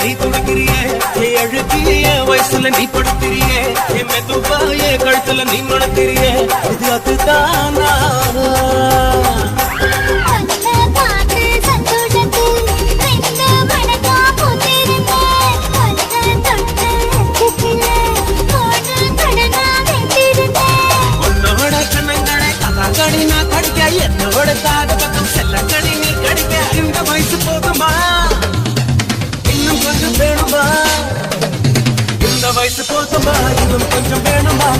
நீ துடிக்கிறிய அழுகிய வயசுல நீ படுத்திரிய என் மெதுவாய கழுத்துல நீ மணத்திரிய இது அதுதானா உன்னோட கண்ணங்களை கதாங்கடி நான் கடிக்க என்னோட காது பக்கம் செல்லங்கடி நீ கடிக்க இந்த வயசு போதுமா இன்னும் கொஞ்சம் வேணுமா இந்த வயசு போதுமா இன்னும் கொஞ்சம் வேணுமா